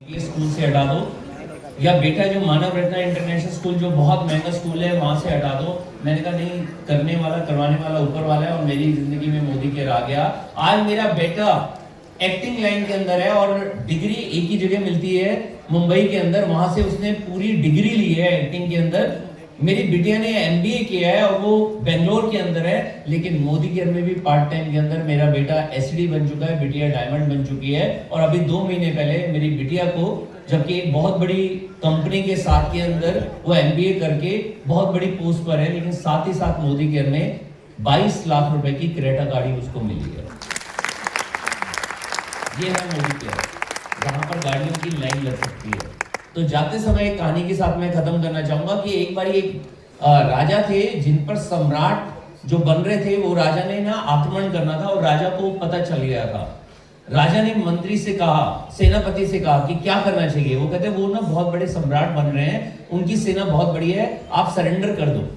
ये स्कूल से हटा दो, या बेटा जो मानव रत्ना इंटरनेशनल स्कूल जो बहुत महंगा स्कूल है वहां से हटा दो। मैंने कहा नहीं, करने वाला करवाने वाला ऊपर वाला है और मेरी जिंदगी में मोदी के आ गया। आज मेरा बेटा एक्टिंग लाइन के अंदर है और डिग्री एक ही जगह मिलती है मुंबई के अंदर, वहां से उसने पूरी डिग्री ली है एक्टिंग के अंदर। मेरी बिटिया ने एमबीए किया है और वो बेंगलोर के अंदर है, लेकिन मोदी केयर में भी पार्ट टाइम के अंदर मेरा बेटा एसडी बन चुका है, बिटिया डायमंड बन चुकी है। और अभी 2 महीने पहले मेरी बिटिया को, जबकि एक बहुत बड़ी कंपनी के साथ के अंदर वो एमबीए करके बहुत बड़ी पोस्ट पर है, लेकिन साथ ही साथ मोदी केयर में 22 लाख रुपए की क्रेटा गाड़ी उसको मिली है। ये है मोदी केयर, जहां पर गाड़ियों की लाइन लग सकती है। तो जाते समय एक कहानी के साथ मैं खत्म करना चाहूंगा कि एक बार एक राजा थे जिन पर सम्राट जो बन रहे थे, वो राजा ने ना आक्रमण करना था और राजा को पता चल गया था। राजा ने मंत्री से कहा, सेनापति से कहा कि क्या करना चाहिए। वो कहते वो ना बहुत बड़े सम्राट बन रहे हैं, उनकी सेना बहुत बड़ी है, आप सरेंडर कर दो।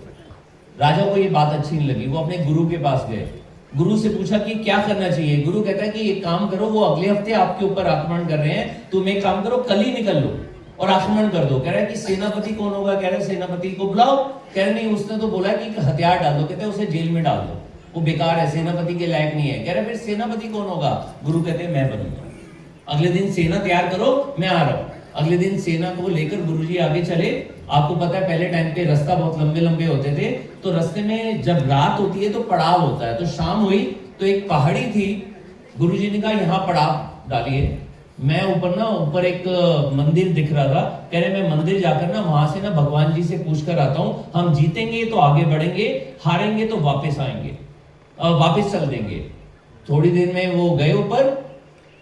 राजा को ये बात अच्छी नहीं लगी, वो अपने गुरु के पास गए, गुरु से पूछा कि क्या करना चाहिए। गुरु कहता है कि एक काम करो, वो अगले हफ्ते आपके ऊपर आक्रमण कर रहे हैं, तुम एक काम करो, कल ही निकल लो और आक्रमण कर दो। कह रहा है कि सेनापति कौन होगा? कह रहे हैं सेनापति को बुलाओ। कह रहे नहीं, उसने तो बोला कि हथियार डाल दो। कहते हैं उसे जेल में डाल दो, वो बेकार है, सेनापति के लायक नहीं है। कह रहे फिर सेनापति कौन होगा? गुरु कहते हैं मैं बनूंगा। अगले दिन सेना तैयार करो, मैं आ रहा हूं। अगले दिन सेना को लेकर गुरुजी आगे चले। आपको पता है पहले टाइम पे रास्ता बहुत लंबे लंबे होते थे, तो रास्ते में जब रात होती है तो पड़ाव होता है। तो शाम हुई तो एक पहाड़ी थी, गुरुजी ने कहा यहाँ पड़ाव डालिए। मैं ऊपर एक मंदिर दिख रहा था, कह रहे मैं मंदिर जाकर ना वहां से ना भगवान जी से पूछ कर आता हूँ, हम जीतेंगे तो आगे बढ़ेंगे, हारेंगे तो वापस आएंगे, वापस चल देंगे। थोड़ी देर में वो गए ऊपर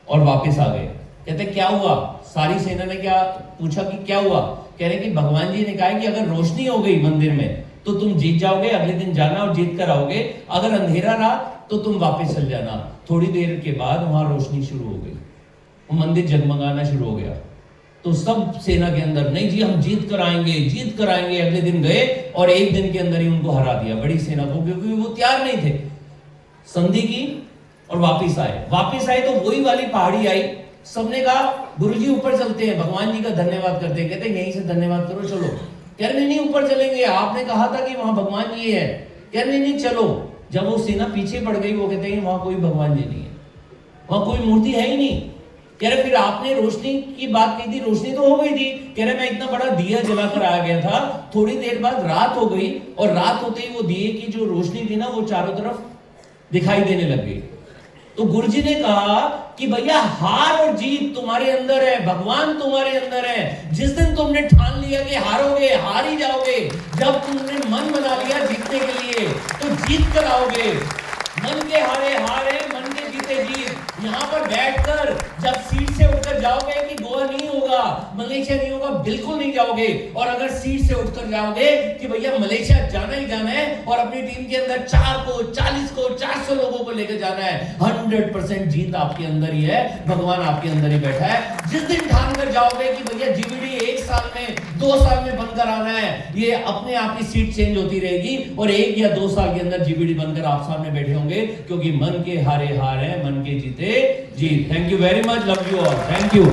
और वापस आ गए। कहते क्या हुआ? सारी सेना ने क्या पूछा कि क्या हुआ? कह रहे कि भगवान जी ने कहा कि अगर रोशनी हो गई मंदिर में तो तुम जीत जाओगे, अगले दिन जाना और जीत कर आओगे, अगर अंधेरा रहा तो तुम वापस चल जाना। थोड़ी देर के बाद वहां रोशनी शुरू हो गई, मंदिर जगमगाना शुरू हो गया। तो सब सेना के अंदर नहीं जी हम जीत कर आएंगे, जीत कर आएंगे। अगले दिन गए और एक दिन के अंदर ही उनको हरा दिया, बड़ी सेना को, क्योंकि वो तैयार नहीं थे। संधि की और वापिस आए तो वही वाली पहाड़ी आई। सबने कहा गुरुजी ऊपर चलते हैं, भगवान जी का धन्यवाद करते हैं। कहते यहीं से धन्यवाद करो, चलो। कह रहे नहीं ऊपर चलेंगे, आपने कहा था कि वहां भगवान जी है। कह रहे नहीं चलो। जब वो सेना पीछे पड़ गई, वो कहते हैं वहां कोई भगवान जी नहीं है, वहां कोई मूर्ति है ही नहीं। कह रहे फिर आपने रोशनी की बात की थी, रोशनी तो हो गई थी। कह रहे मैं इतना बड़ा दिया जलाकर आ गया था, थोड़ी देर बाद रात हो गई और रात होते ही वो दिए की जो रोशनी थी ना वो चारों तरफ दिखाई देने लग गई। तो गुरुजी ने कहा कि भैया हार और जीत तुम्हारे अंदर है, भगवान तुम्हारे अंदर है। जिस दिन तुमने ठान लिया कि हारोगे, हार ही जाओगे। जब तुमने मन बना लिया जीतने के लिए तो जीत कर आओगे। मन के हारे हारे, मन के जीते जीत। यहाँ पर बैठकर जब सीट से उठकर जाओगे कि गोवा नहीं होगा, मलेशिया नहीं होगा, बिल्कुल नहीं जाओगे। और अगर सीट से उठकर जाओगे कि भैया मलेशिया जाना ही जाना है और अपनी टीम के अंदर 4 को 40 को 400 लोगों को लेकर जाना है, 100% जीत आपके अंदर ही है, भगवान आपके अंदर ही बैठा है। जिस दिन ठान कर जाओगे कि भैया जीबीडी 1 साल में 2 साल में बनकर आना है, ये अपने आप की सीट चेंज होती रहेगी और 1 या 2 साल के अंदर जीबीडी बनकर आप सामने बैठे होंगे, क्योंकि मन के हारे हार है, मन के जीते जीत। Thank you very much, love you all, thank you.